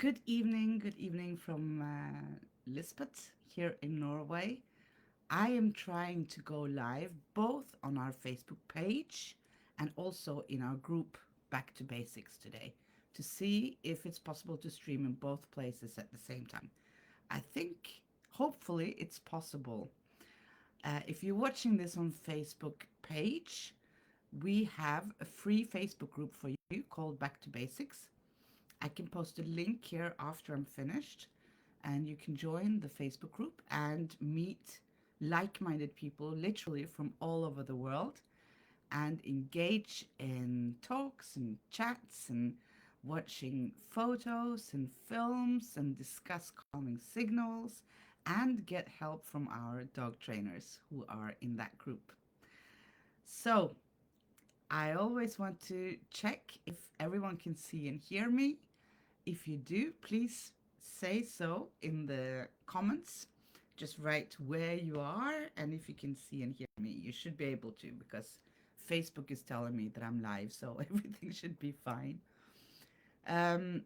Good evening from Lisbeth here in Norway. I am trying to go live both on our Facebook page and also in our group Back to Basics today to see if it's possible to stream in both places at the same time. I think hopefully it's possible. If you're watching this on Facebook page, we have a free Facebook group for you called Back to Basics. I can post a link here after I'm finished, and you can join the Facebook group and meet like minded people literally from all over the world and engage in talks and chats and watching photos and films and discuss calming signals and get help from our dog trainers who are in that group. So, I always want to check if everyone can see and hear me. If you do, please say so in the comments. Just write where you are and if you can see and hear me. You should be able to because Facebook is telling me that I'm live, so everything should be fine. I'm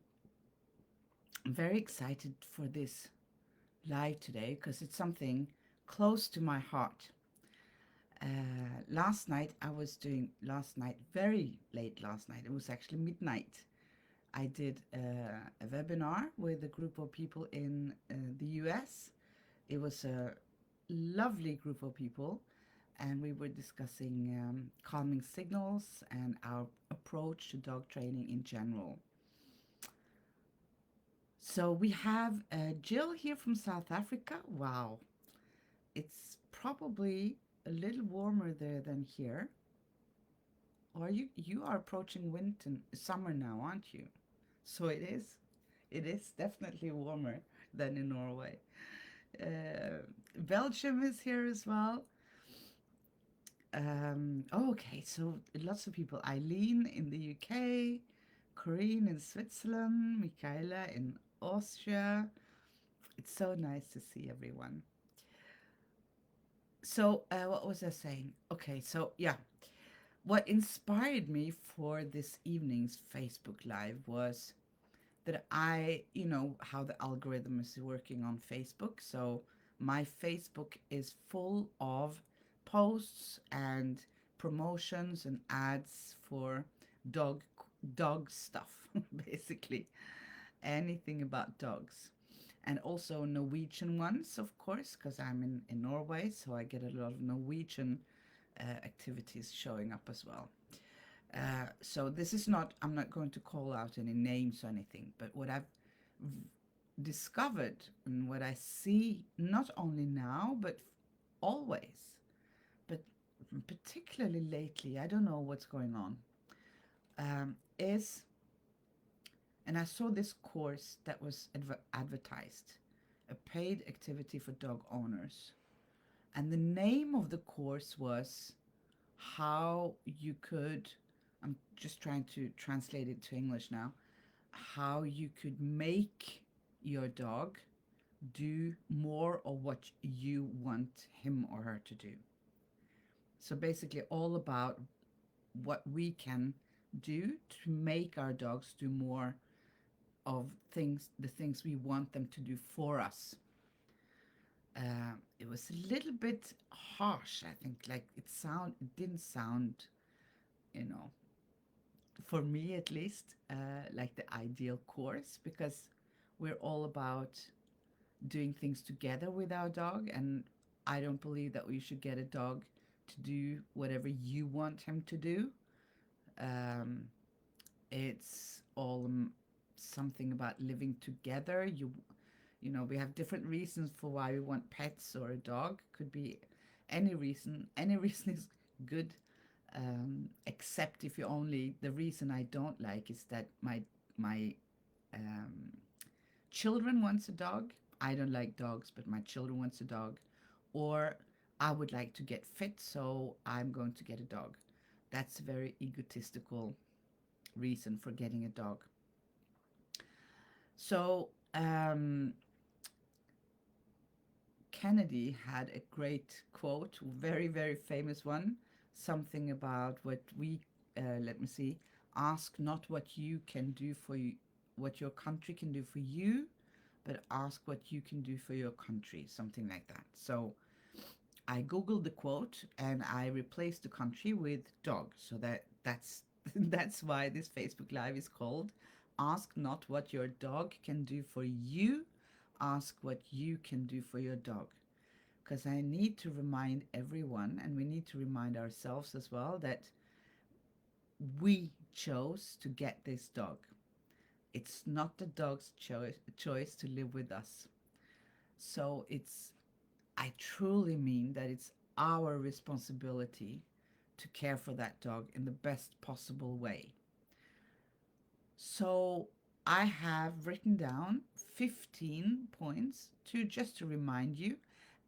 very excited for this live today because it's something close to my heart. Last night, very late last night, it was actually midnight. I did a webinar with a group of people in the US. It was a lovely group of people, and we were discussing calming signals and our approach to dog training in general. So we have Jill here from South Africa. Wow, it's probably a little warmer there than here. Or you are approaching winter, summer now, aren't you? So it is. It is definitely warmer than in Norway. Belgium is here as well. Okay, so lots of people. Eileen in the UK, Corinne in Switzerland, Michaela in Austria. It's so nice to see everyone. So, what was I saying? Okay, so yeah, what inspired me for this evening's Facebook Live was that how the algorithm is working on Facebook. So my Facebook is full of posts and promotions and ads for dog dog stuff, basically anything about dogs. And also Norwegian ones, of course, because I'm in Norway, so I get a lot of Norwegian activities showing up as well. So this is not, I'm not going to call out any names or anything, but what I've discovered and what I see not only now, but always, but particularly lately, I don't know what's going on, is, and I saw this course that was advertised, a paid activity for dog owners. And the name of the course was how you could, I'm just trying to translate it to English now, how you could make your dog do more of what you want him or her to do. So basically all about what we can do to make our dogs do more of the things we want them to do for us. It was a little bit harsh, I think. Like it didn't sound, you know, for me at least, like the ideal course because we're all about doing things together with our dog, and I don't believe that we should get a dog to do whatever you want him to do. Um, it's all something about living together. You know, we have different reasons for why we want pets or a dog. Could be any reason. Any reason is good, except if you only, the reason I don't like is that my um, children wants a dog. I don't like dogs, but my children wants a dog. Or I would like to get fit, so I'm going to get a dog. That's a very egotistical reason for getting a dog. So Kennedy had a great quote, very, very famous one, something about what we, let me see, ask not what you can do for you, what your country can do for you, but ask what you can do for your country, something like that. So I googled the quote and I replaced the country with dog. So that's that's why this Facebook Live is called Ask Not What Your Dog Can Do for You, Ask What You Can Do for Your Dog. Because I need to remind everyone, and we need to remind ourselves as well, that we chose to get this dog. It's not the dog's choice to live with us. So I truly mean that it's our responsibility to care for that dog in the best possible way. So I have written down 15 points to just to remind you,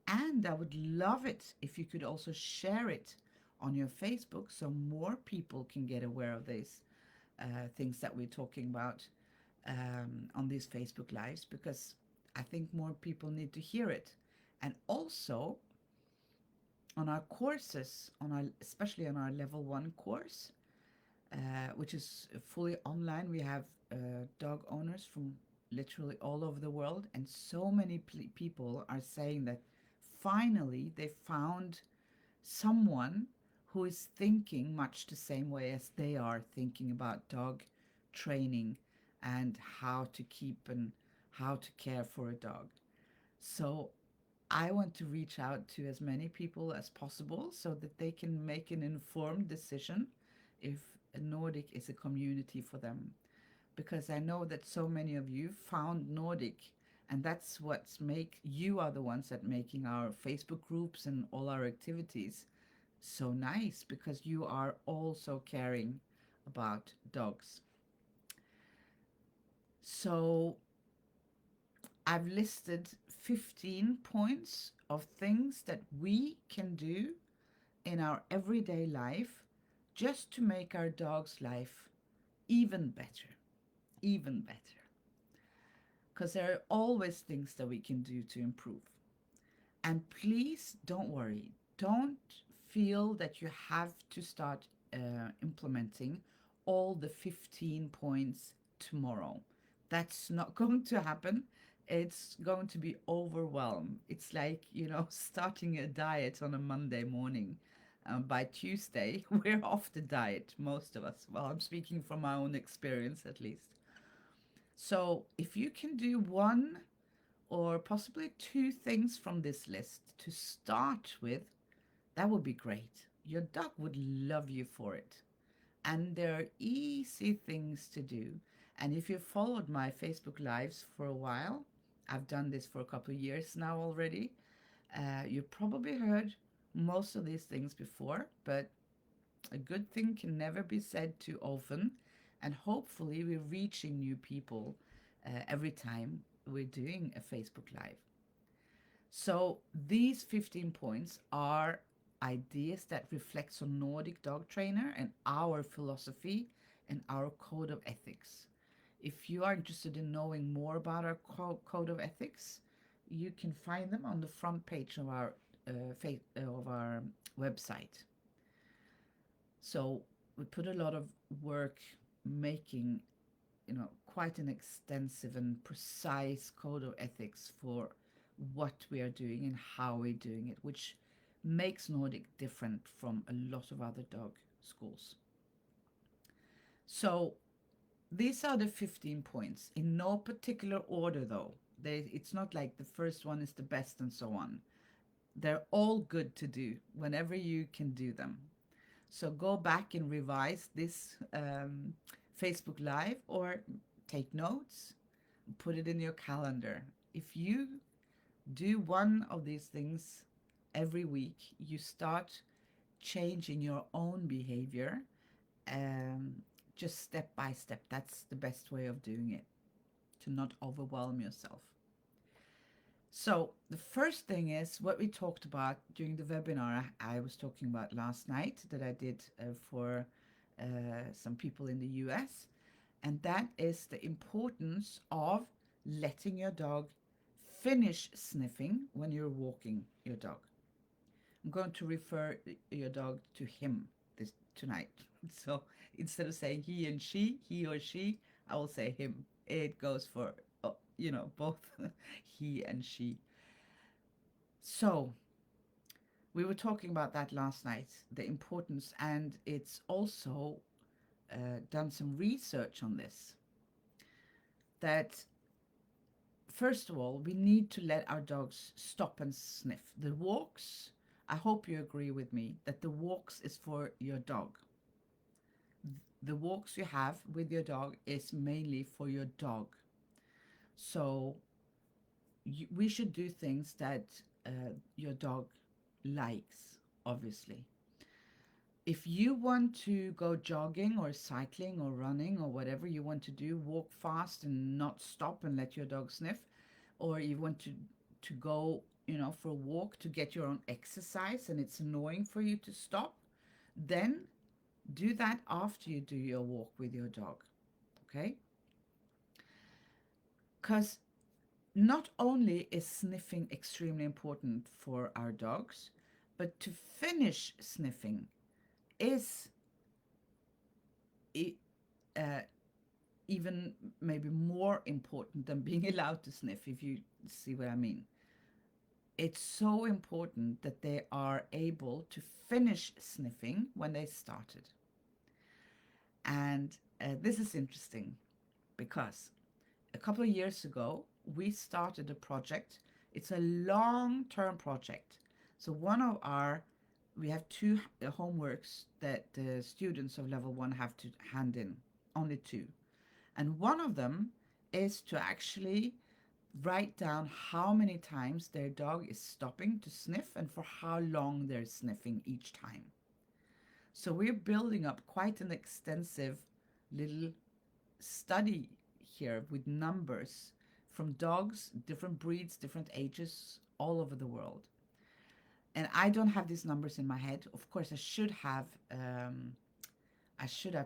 and I would love it if you could also share it on your Facebook so more people can get aware of these things that we're talking about on these Facebook Lives, because I think more people need to hear it. And also on our courses, especially on our level 1 course, which is fully online, we have dog owners from literally all over the world, and so many people are saying that finally they found someone who is thinking much the same way as they are thinking about dog training and how to keep and how to care for a dog. So I want to reach out to as many people as possible so that they can make an informed decision if Nordic is a community for them. Because I know that so many of you found Nordic, and that's what's make you are the ones that making our Facebook groups and all our activities so nice, because you are also caring about dogs. So I've listed 15 points of things that we can do in our everyday life just to make our dog's life even better, even better. Because there are always things that we can do to improve. And please don't worry. Don't feel that you have to start implementing all the 15 points tomorrow. That's not going to happen. It's going to be overwhelmed. It's like, starting a diet on a Monday morning. By Tuesday, we're off the diet, most of us. Well, I'm speaking from my own experience at least. So if you can do one or possibly two things from this list to start with, that would be great. Your dog would love you for it. And there are easy things to do. And if you've followed my Facebook Lives for a while, I've done this for a couple of years now already, you probably heard most of these things before, but a good thing can never be said too often. And hopefully, we're reaching new people every time we're doing a Facebook Live. So these 15 points are ideas that reflects on Nordic dog trainer and our philosophy and our code of ethics. If you are interested in knowing more about our code of ethics, you can find them on the front page of our website. So we put a lot of work making, quite an extensive and precise code of ethics for what we are doing and how we're doing it, which makes Nordic different from a lot of other dog schools. So these are the 15 points in no particular order, though. It's not like the first one is the best and so on. They're all good to do whenever you can do them. So go back and revise this Facebook Live or take notes, put it in your calendar. If you do one of these things every week, you start changing your own behavior just step by step. That's the best way of doing it, to not overwhelm yourself. So the first thing is what we talked about during the webinar I was talking about last night that I did for some people in the US, and that is the importance of letting your dog finish sniffing when you're walking your dog. I'm going to refer your dog to him tonight. So instead of saying he and she, he or she, I will say him. It goes for, both he and she. So we were talking about that last night, the importance, and it's also done some research on this. That first of all, we need to let our dogs stop and sniff. The walks, I hope you agree with me that the walks is for your dog. The walks you have with your dog is mainly for your dog. So we should do things that your dog likes, obviously. If you want to go jogging or cycling or running or whatever you want to do, walk fast and not stop and let your dog sniff, or you want to go, for a walk to get your own exercise and it's annoying for you to stop, then do that after you do your walk with your dog. Okay? Because not only is sniffing extremely important for our dogs, but to finish sniffing is uh, even maybe more important than being allowed to sniff, if you see what I mean. It's so important that they are able to finish sniffing when they started. And this is interesting because a couple of years ago, we started a project. It's a long-term project. So we have two homeworks that the students of level 1 have to hand in, only two. And one of them is to actually write down how many times their dog is stopping to sniff and for how long they're sniffing each time. So we're building up quite an extensive little study here with numbers from dogs, different breeds, different ages, all over the world. And I don't have these numbers in my head. Of course, I should have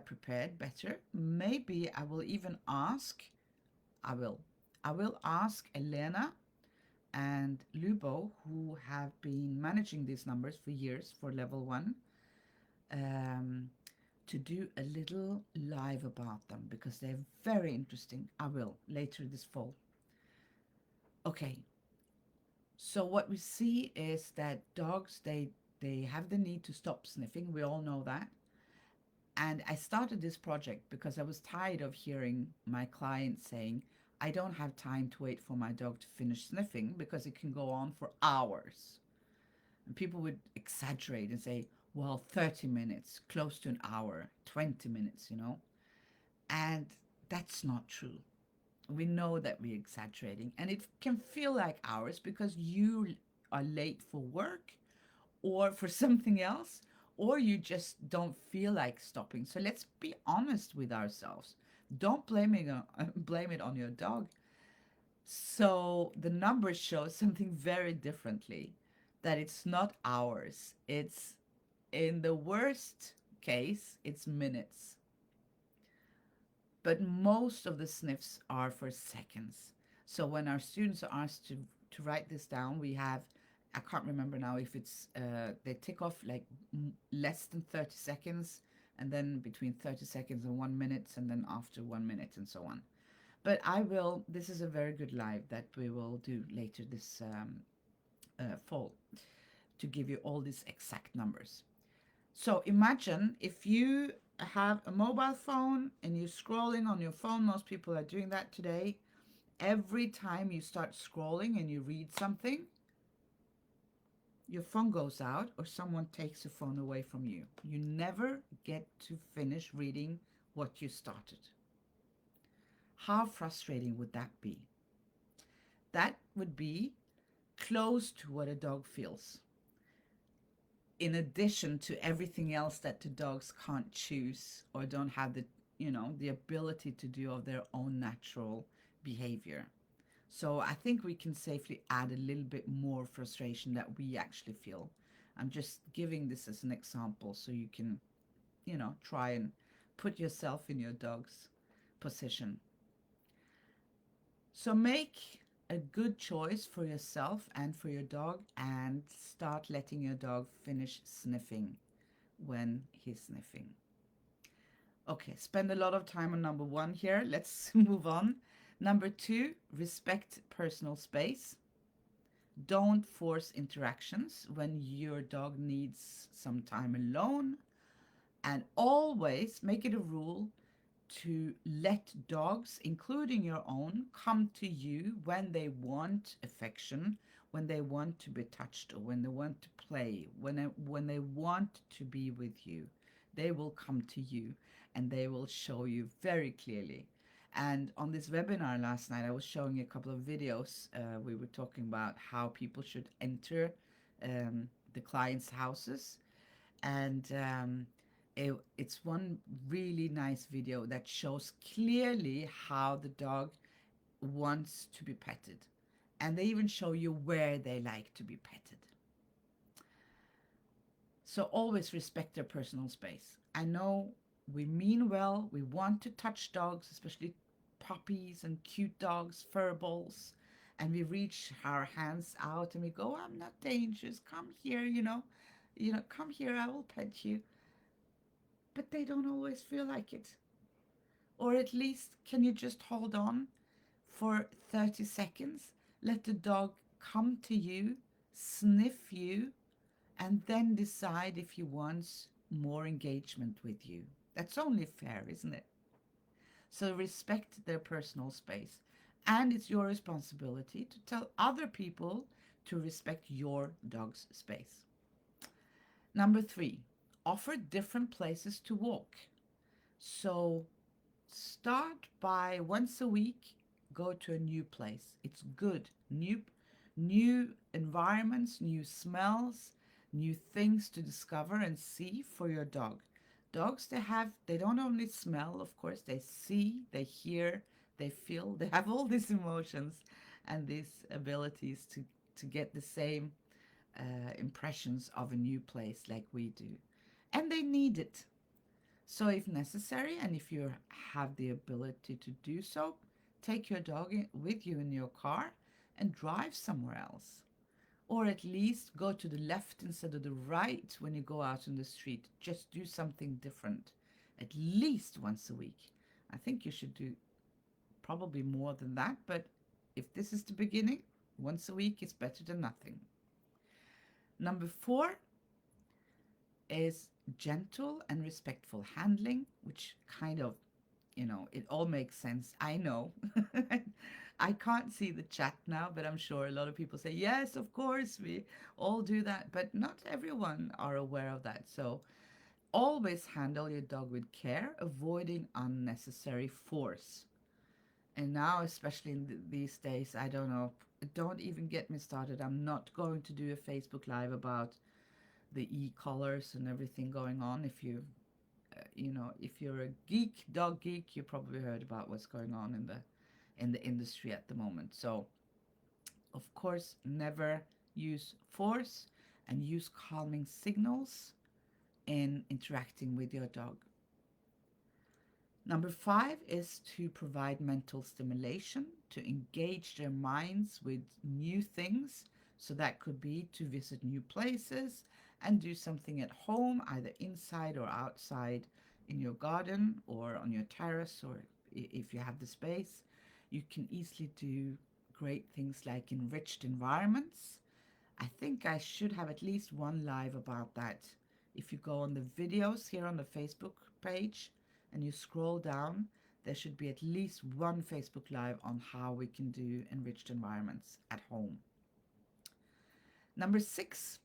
prepared better. Maybe I will even ask. I will. I will ask Elena and Lubo, who have been managing these numbers for years for level 1, to do a little live about them because they're very interesting. I will later this fall. Okay. So what we see is that dogs, they have the need to stop sniffing. We all know that. And I started this project because I was tired of hearing my clients saying, I don't have time to wait for my dog to finish sniffing because it can go on for hours. And people would exaggerate and say, well, 30 minutes, close to an hour, 20 minutes, And that's not true. We know that we're exaggerating. And it can feel like hours because you are late for work or for something else, or you just don't feel like stopping. So let's be honest with ourselves. Don't blame it on your dog. So the numbers show something very differently, that it's not hours. It's, in the worst case, it's minutes. But most of the sniffs are for seconds. So when our students are asked to write this down, we have, I can't remember now if it's, they tick off like less than 30 seconds, and then between 30 seconds and 1 minute, and then after 1 minute, and so on. But this is a very good live that we will do later this fall to give you all these exact numbers. So imagine if you have a mobile phone and you're scrolling on your phone. Most people are doing that today. Every time you start scrolling and you read something, your phone goes out or someone takes your phone away from you. You never get to finish reading what you started. How frustrating would that be? That would be close to what a dog feels. In addition to everything else that the dogs can't choose or don't have the ability to do of their own natural behavior. So I think we can safely add a little bit more frustration that we actually feel. I'm just giving this as an example so you can, try and put yourself in your dog's position. So make a good choice for yourself and for your dog and start letting your dog finish sniffing when he's sniffing. Okay, spend a lot of time on number 1 here. Let's move on. Number two, respect personal space. Don't force interactions when your dog needs some time alone. And always make it a rule to let dogs, including your own, come to you when they want affection, when they want to be touched, or when they want to play, when they want to be with you. They will come to you and they will show you very clearly. And on this webinar last night, I was showing a couple of videos. We were talking about how people should enter the clients' houses, and it's one really nice video that shows clearly how the dog wants to be petted, and they even show you where they like to be petted. So always respect their personal space. I know we mean well, we want to touch dogs, especially puppies and cute dogs, fur balls, and we reach our hands out and we go, I'm not dangerous, come here, come here, I will pet you. But they don't always feel like it. Or at least, can you just hold on for 30 seconds? Let the dog come to you, sniff you, and then decide if he wants more engagement with you. That's only fair, isn't it? So respect their personal space. And it's your responsibility to tell other people to respect your dog's space. Number three, offer different places to walk. So start by once a week, go to a new place. It's good. New environments, new smells, new things to discover and see for your dog. Dogs, they don't only smell, of course, they see, they hear, they feel, they have all these emotions and these abilities to get the same impressions of a new place like we do. And they need it. So, if necessary, and if you have the ability to do so, take your dog with you in your car and drive somewhere else. Or at least go to the left instead of the right when you go out in the street. Just do something different at least once a week. I think you should do probably more than that, but if this is the beginning, once a week is better than nothing. Number four is gentle and respectful handling, which kind of, it all makes sense. I know. I can't see the chat now, but I'm sure a lot of people say, yes, of course, we all do that. But not everyone are aware of that. So always handle your dog with care, avoiding unnecessary force. And now, especially in these days, I don't know, don't even get me started. I'm not going to do a Facebook Live about the e-collars and everything going on. If you're a geek, dog geek, you probably heard about what's going on in the industry at the moment. So, of course, never use force and use calming signals in interacting with your dog. Number five is to provide mental stimulation, to engage their minds with new things. So that could be to visit new places and do something at home, either inside or outside in your garden or on your terrace, or if you have the space. You can easily do great things like enriched environments. I think I should have at least one live about that. If you go on the videos here on the Facebook page and you scroll down, there should be at least one Facebook Live on how we can do enriched environments at home. Number six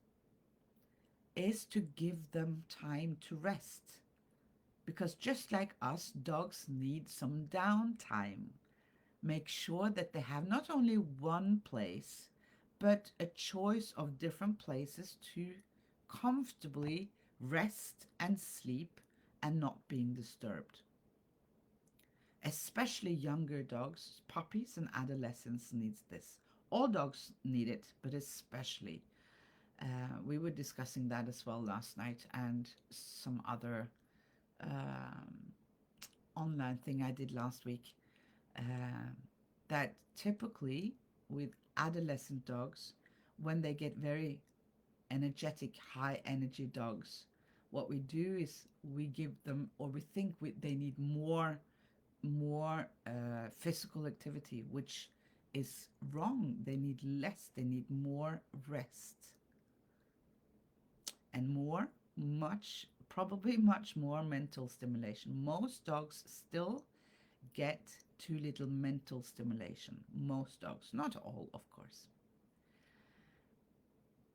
is to give them time to rest. Because just like us, dogs need some downtime. Make sure that they have not only one place, but a choice of different places to comfortably rest and sleep and not being disturbed. Especially younger dogs, puppies and adolescents needs this. All dogs need it, but especially. We were discussing that as well last night, and some other online thing I did last week. That typically with adolescent dogs, when they get very energetic, high energy dogs, what we do is we give them, or we think they need more physical activity, which is wrong. They need less, they need more rest and more, probably much more mental stimulation. Most dogs still get too little mental stimulation. Most dogs, not all, of course.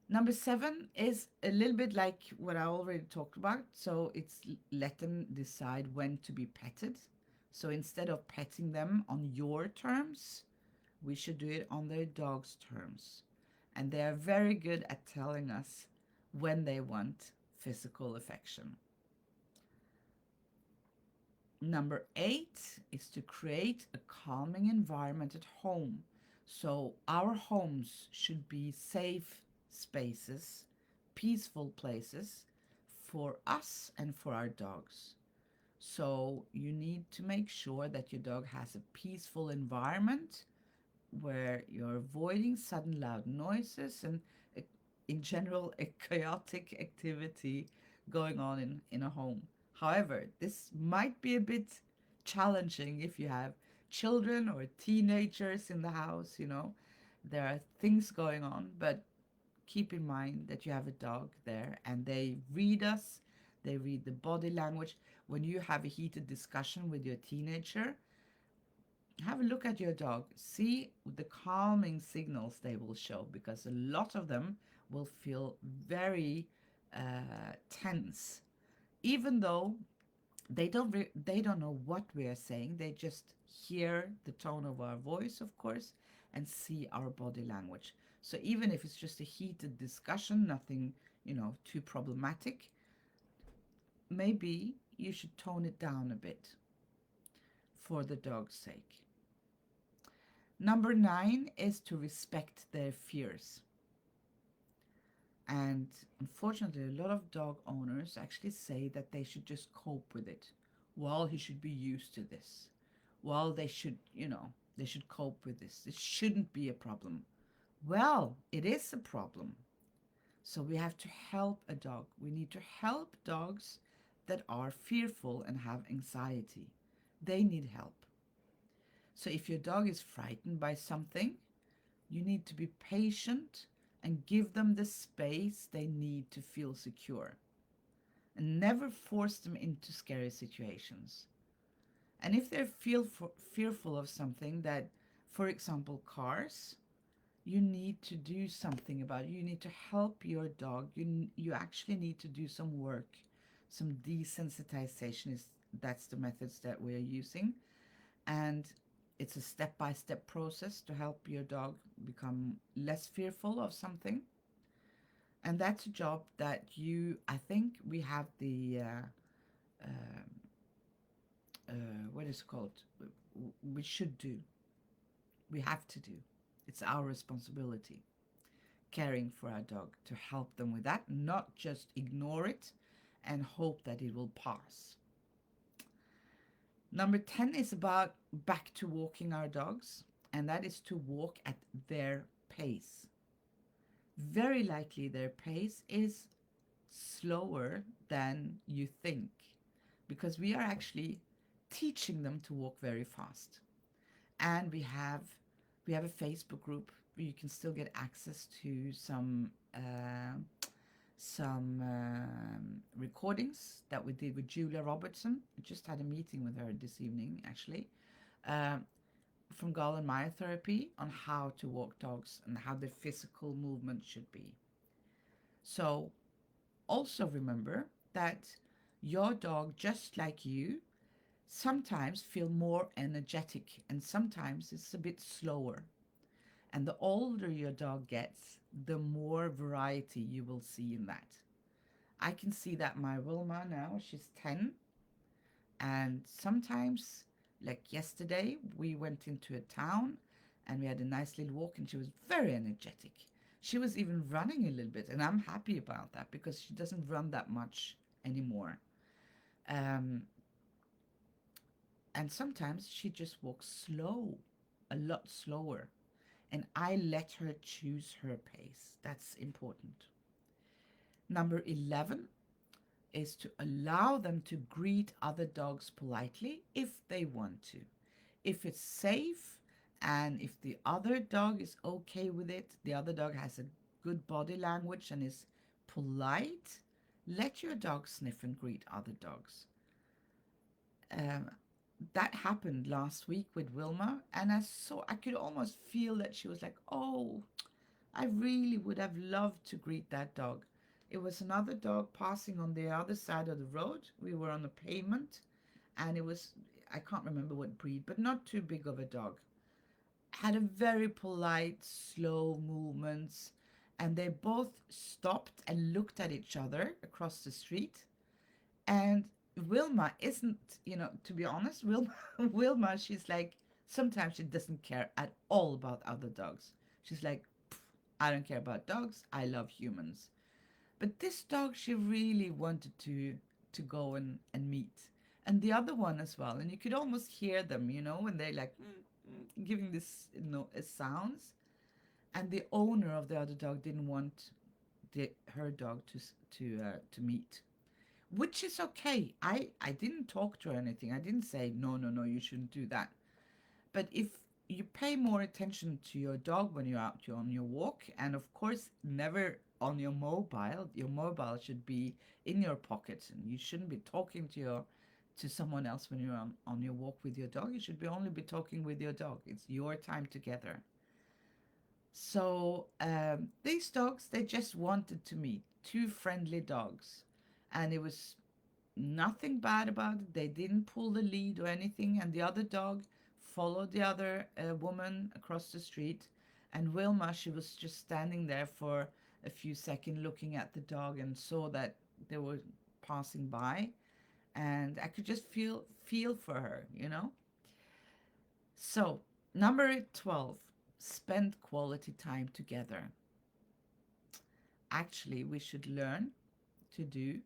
Number 7 is a little bit like what I already talked about. So it's let them decide when to be petted. So instead of petting them on your terms, we should do it on their dog's terms. And they are very good at telling us when they want physical affection. Number 8 is to create a calming environment at home. So our homes should be safe spaces, peaceful places for us and for our dogs. So you need to make sure that your dog has a peaceful environment where you're avoiding sudden loud noises and in general a chaotic activity going on in a home. However, this might be a bit challenging if you have children or teenagers in the house, you know. There are things going on, but keep in mind that you have a dog there and they read us, they read the body language. When you have a heated discussion with your teenager, have a look at your dog. See the calming signals they will show, because a lot of them will feel very tense, even though they don't know what we are saying. They just hear the tone of our voice, of course, and see our body language. So even if it's just a heated discussion, nothing, you know, too problematic, maybe you should tone it down a bit for the dog's sake. Number 9 is to respect their fears. And unfortunately, a lot of dog owners actually say that they should just cope with it. Well, he should be used to this. Well, they should, you know, they should cope with this. It shouldn't be a problem. Well, it is a problem. So we have to help a dog. We need to help dogs that are fearful and have anxiety. They need help. So if your dog is frightened by something, you need to be patient and give them the space they need to feel secure. And never force them into scary situations. And if they feel fearful of something that, for example, cars, you need to do something about it. You need to help your dog. You actually need to do some work. Some desensitization that's the methods that we're using. And it's a step-by-step process to help your dog become less fearful of something. And that's a job that I think we have the, what is it called? We should do. We have to do. It's our responsibility, caring for our dog, to help them with that, not just ignore it and hope that it will pass. Number 10 is about back to walking our dogs, and that is to walk at their pace. Very likely their pace is slower than you think, because we are actually teaching them to walk very fast. And we have a Facebook group where you can still get access to some recordings that we did with Julia Robertson. I just had a meeting with her this evening, actually, from Gall and Meyer therapy, on how to walk dogs and how the physical movement should be. So also remember that your dog, just like you, sometimes feel more energetic and sometimes it's a bit slower. And the older your dog gets, the more variety you will see in that. I can see that my Wilma now, she's 10. And sometimes, like yesterday, we went into a town and we had a nice little walk and she was very energetic. She was even running a little bit, and I'm happy about that because she doesn't run that much anymore. And sometimes she just walks slow, a lot slower. And I let her choose her pace. That's important. Number 11 is to allow them to greet other dogs politely if they want to. if it's safe and if the other dog is okay with it, the other dog has a good body language and is polite, let your dog sniff and greet other dogs. Um, that happened last week with Wilma, and I could almost feel that she was like, "Oh, I really would have loved to greet that dog." It was another dog passing on the other side of the road. We were on the pavement, and it was, I can't remember what breed, but not too big of a dog. Had a very polite, slow movements, and they both stopped and looked at each other across the street. And Wilma isn't, to be honest, Wilma, Wilma, she's like, sometimes she doesn't care at all about other dogs. She's like, I don't care about dogs. I love humans. But this dog, she really wanted to go and meet. And the other one as well. And you could almost hear them, when they're like giving this, sounds. And the owner of the other dog didn't want her dog to meet, which is okay. I didn't talk to her or anything. I didn't say no, no, no, you shouldn't do that. But if you pay more attention to your dog when you're on your walk, and of course never on your mobile. Your mobile should be in your pocket, and you shouldn't be talking to someone else when you're on your walk with your dog. You should be only be talking with your dog. It's your time together. So these dogs, they just wanted to meet two friendly dogs, and it was nothing bad about it. They didn't pull the lead or anything, and the other dog followed the other woman across the street. And Wilma, she was just standing there for a few seconds looking at the dog and saw that they were passing by, and I could just feel for her. So, number 12, spend quality time together. Actually, we should learn to do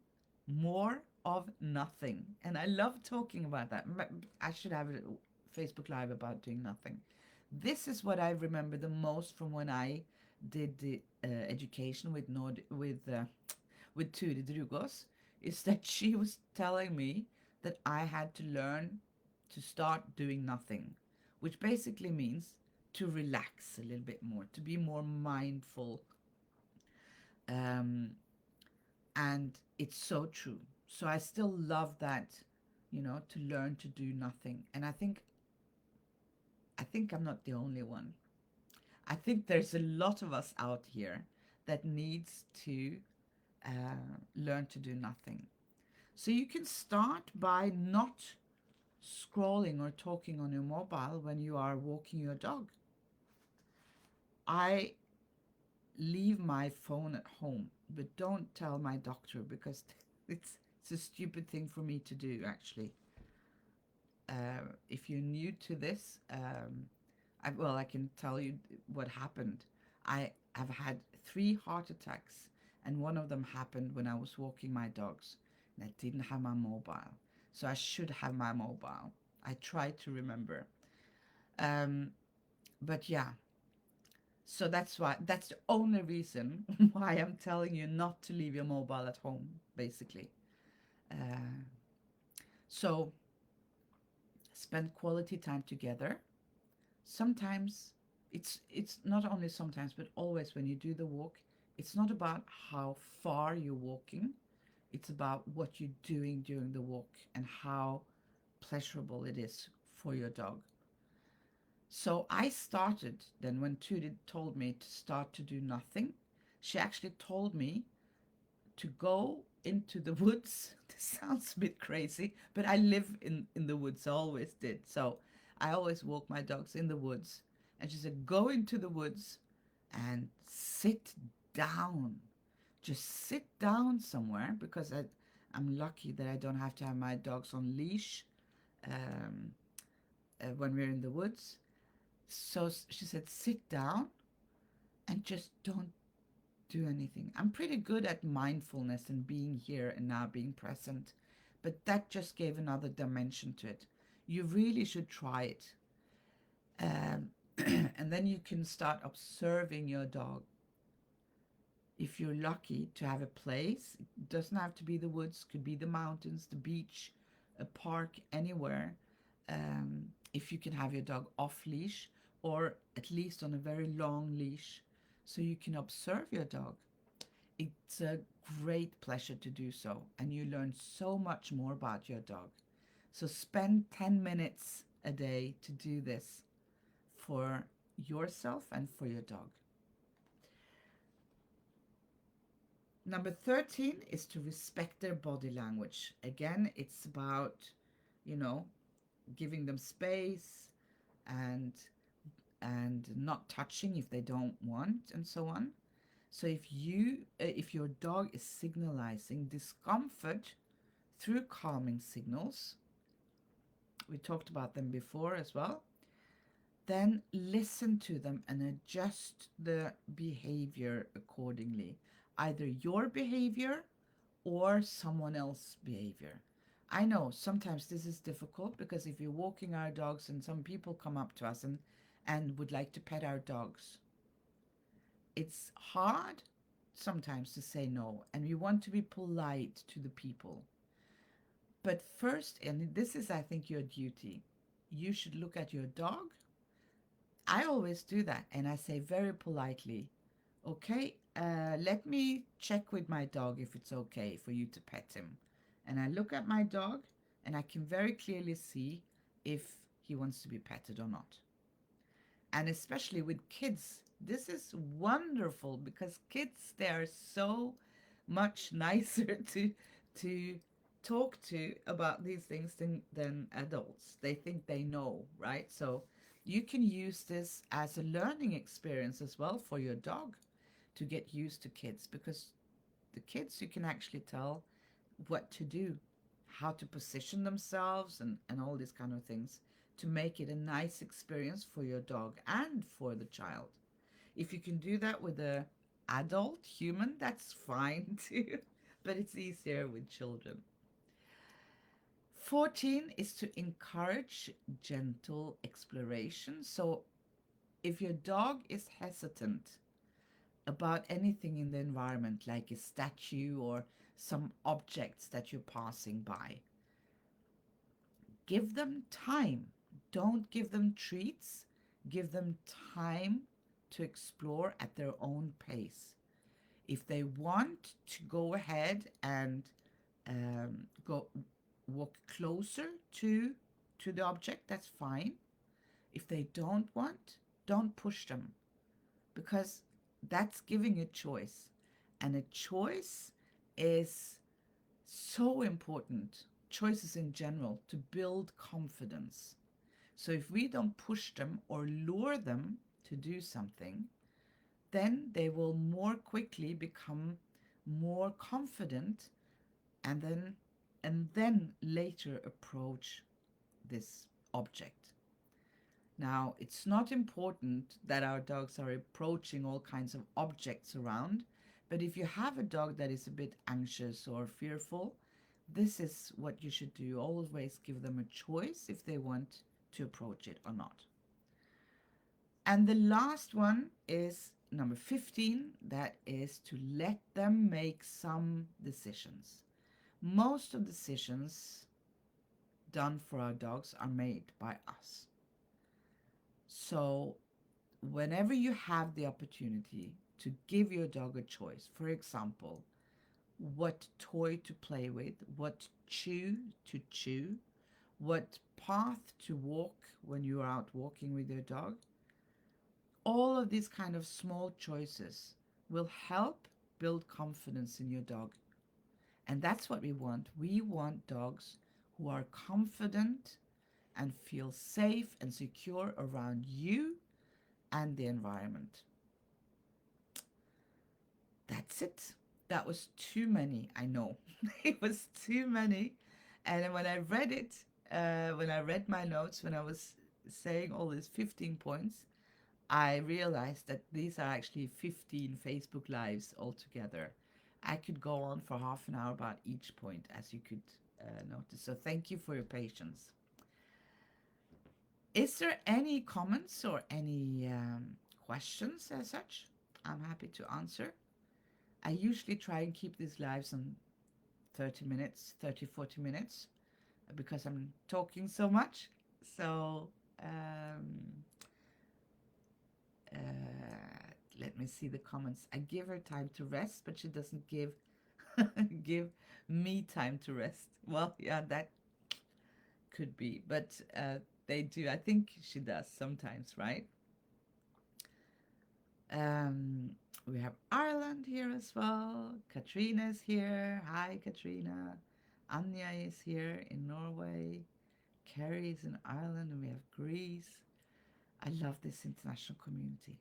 more of nothing. And I love talking about that. I should have a Facebook Live about doing nothing. This is what I remember the most from when I did the education with Turid Rugaas, is that she was telling me that I had to learn to start doing nothing, which basically means to relax a little bit more, to be more mindful. Um, and it's so true. So I still love that, to learn to do nothing. And I think I'm not the only one. I think there's a lot of us out here that needs to learn to do nothing. So you can start by not scrolling or talking on your mobile when you are walking your dog. I leave my phone at home, but don't tell my doctor because it's a stupid thing for me to do, actually. If you're new to this, I can tell you what happened. I have had 3 heart attacks, and one of them happened when I was walking my dogs, and I didn't have my mobile. So I should have my mobile. I try to remember. Um, but yeah, so that's the only reason why I'm telling you not to leave your mobile at home, basically. Uh, so spend quality time together. Sometimes it's not only sometimes, but always when you do the walk, it's not about how far you're walking. It's about what you're doing during the walk and how pleasurable it is for your dog. So I started then when Turid told me to start to do nothing. She actually told me to go into the woods. This sounds a bit crazy, but I live in the woods. I always did. So I always walk my dogs in the woods. And she said, go into the woods and sit down. Just sit down somewhere because I'm lucky that I don't have to have my dogs on leash um, when we're in the woods. So she said, sit down and just don't do anything. I'm pretty good at mindfulness and being here and now, being present, but that just gave another dimension to it. You really should try it. Um, and then you can start observing your dog. If you're lucky to have a place, it doesn't have to be the woods, could be the mountains, the beach, a park, anywhere. if you can have your dog off leash or at least on a very long leash so you can observe your dog. It's a great pleasure to do so, and you learn so much more about your dog. So spend 10 minutes a day to do this for yourself and for your dog. Number 13 is to respect their body language. Again, it's about, you know, giving them space and not touching if they don't want and so on. So if your dog is signalizing discomfort through calming signals, we talked about them before as well, then listen to them and adjust the behavior accordingly, either your behavior or someone else's behavior. I know sometimes this is difficult because if you're walking our dogs and some people come up to us and would like to pet our dogs, it's hard sometimes to say no, and we want to be polite to the people. But first, and this is, I think, your duty, you should look at your dog. I always do that, and I say very politely, okay, let me check with my dog if it's okay for you to pet him. And I look at my dog, and I can very clearly see if he wants to be petted or not. And especially with kids, this is wonderful because kids, they are so much nicer to talk to about these things than adults. They think they know, right? So you can use this as a learning experience as well for your dog to get used to kids, because the kids, you can actually tell what to do, how to position themselves, and all these kind of things to make it a nice experience for your dog and for the child. If you can do that with a adult human, that's fine too, but it's easier with children. 14 is to encourage gentle exploration. So if your dog is hesitant about anything in the environment, like a statue or some objects that you're passing by, give them time. Don't give them treats. Give them time to explore at their own pace. If they want to go ahead and go walk closer to the object, that's fine. If they don't want, don't push them, because that's giving a choice. And a choice is so important, choices in general, to build confidence. So if we don't push them or lure them to do something, then they will more quickly become more confident, and then later approach this object. Now, it's not important that our dogs are approaching all kinds of objects around, but if you have a dog that is a bit anxious or fearful, this is what you should do. Always give them a choice if they want to approach it or not. And the last one is number 15, that is to let them make some decisions. Most of the decisions done for our dogs are made by us. So whenever you have the opportunity to give your dog a choice, for example, what toy to play with, what chew to chew, what path to walk when you're out walking with your dog, all of these kind of small choices will help build confidence in your dog. And that's what we want. We want dogs who are confident and feel safe and secure around you and the environment. That's it. That was too many, I know. It was too many. And when I read it, when I read my notes, when I was saying all these 15 points, I realized that these are actually 15 Facebook Lives altogether. I could go on for half an hour about each point, as you could notice. So thank you for your patience. Is there any comments or any questions as such? I'm happy to answer. I usually try and keep these lives on 30 minutes, 30, 40 minutes, because I'm talking so much. So Let me see the comments. I give her time to rest, but she doesn't give give me time to rest. Well, yeah, that could be, but they do. I think she does sometimes, right? Um, we have Ireland here as well. Katrina is here. Hi, Katrina. Anya is here in Norway. Carrie is in Ireland, and we have Greece. I love this international community.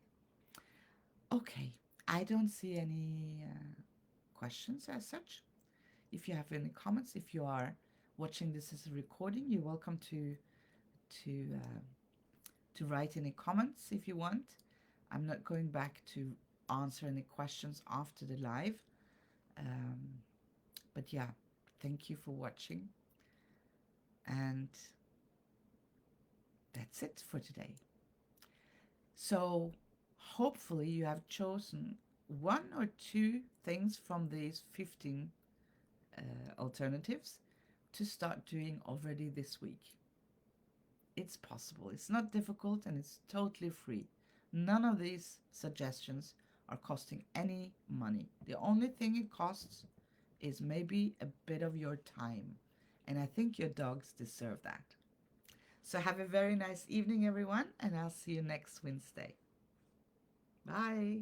Okay, I don't see any questions as such. If you have any comments, if you are watching this as a recording, you're welcome to uh, to write any comments if you want. I'm not going back to answer any questions after the live, um, but yeah, thank you for watching, and that's it for today. So hopefully you have chosen one or two things from these 15 alternatives to start doing already this week. It's possible. It's not difficult and it's totally free. None of these suggestions are costing any money. The only thing it costs is maybe a bit of your time. And I think your dogs deserve that. So have a very nice evening, everyone, and I'll see you next Wednesday. Bye.